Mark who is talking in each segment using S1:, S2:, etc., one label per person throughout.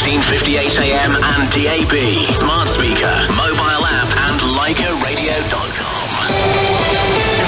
S1: 14:58 AM and DAB, smart speaker, mobile app and LYCAradio.com.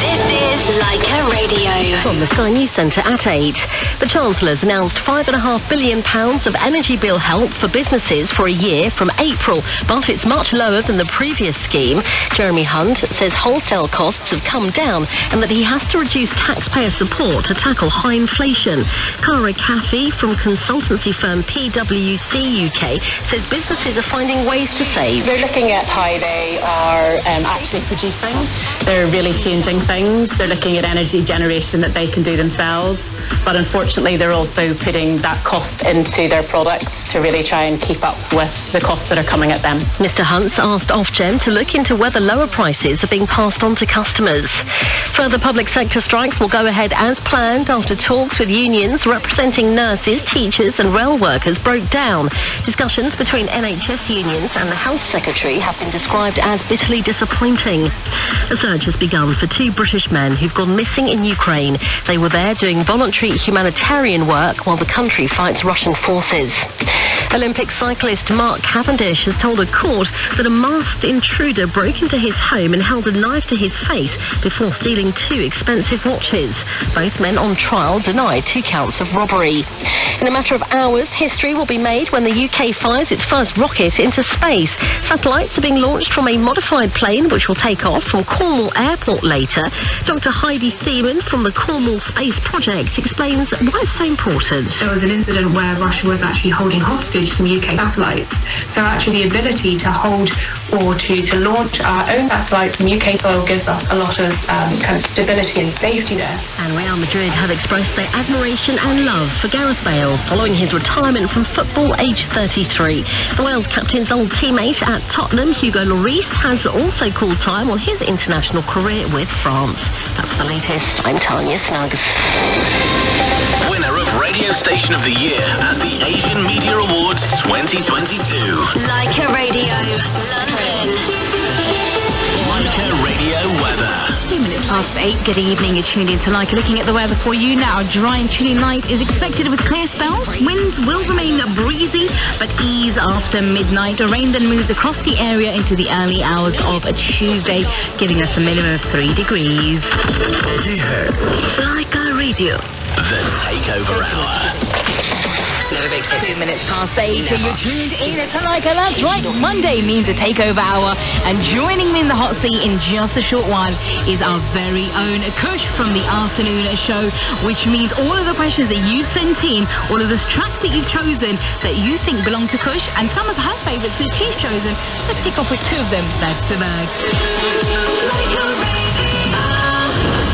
S2: This is LYCA Radio.
S3: From the Sky News Centre at 8. The Chancellor's announced £5.5 billion of energy bill help for businesses for a year from April, but it's much lower than the previous scheme. Jeremy Hunt says wholesale costs have come down and that he has to reduce taxpayer support to tackle high inflation. Cara Caffey from consultancy firm PwC UK says businesses are finding ways to save.
S4: They're looking at how they are actually producing. They're really changing things. They're looking at energy generation that they can do themselves, but unfortunately they're also putting that cost into their products to really try and keep up with the costs that are coming at them.
S3: Mr Hunt's asked Ofgem to look into whether lower prices are being passed on to customers. Further public sector strikes will go ahead as planned after talks with unions representing nurses, teachers and rail workers broke down. Discussions between NHS unions and the Health Secretary have been described as bitterly disappointing. A search has begun for two British men who've gone missing in Ukraine. They were there doing voluntary humanitarian work while the country fights Russian forces. Olympic cyclist Mark Cavendish has told a court that a masked intruder broke into his home and held a knife to his face before stealing two expensive watches. Both men on trial deny 2 counts of robbery. In a matter of hours, history will be made when the UK fires its first rocket into space. Satellites are being launched from a modified plane which will take off from Cornwall Airport later. Dr. Heidi Thiemann from the Cornwall Space Project explains why it's so important.
S5: There was an incident where Russia was actually holding hostage some UK satellites. So actually the ability to hold or to launch our own satellites from UK soil gives us a lot of kind of stability and safety there.
S3: And Real Madrid have expressed their admiration and love for Gareth Bale following his retirement from football aged 33. The Wales captain's old teammate at Tottenham, Hugo Lloris, has also called time on his international career with France. That's the latest. I'm Tanya Snuggs.
S1: Winner of Radio Station of the Year at the Asian Media Awards 2022.
S2: LYCA Radio, London.
S1: LYCA Radio weather.
S6: 2 minutes past 8. Good evening. You're tuned in to LYCA. Looking at the weather for you now. Dry and chilly night is expected with clear spells. Winds will remain breezy, but ease after midnight. The rain then moves across the area into the early hours of a Tuesday, giving us a minimum of 3 degrees.
S3: LYCA Radio.
S1: The Takeover Hour.
S6: 2 minutes past 8. You're tuned in to LYCA. That's right. Monday means a takeover hour. And joining me in the hot seat in just a short while is our very own Kush from the afternoon show, which means all of the questions that you've sent in, all of the tracks that you've chosen that you think belong to Kush, and some of her favourites that she's chosen. Let's kick off with 2 of them back to back.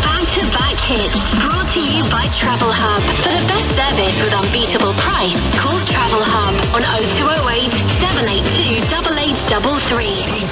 S2: Back-to-back hits, brought to you by Travel Hub. For the best service with unbeatable price, call Travel Hub on 0208 782 8833.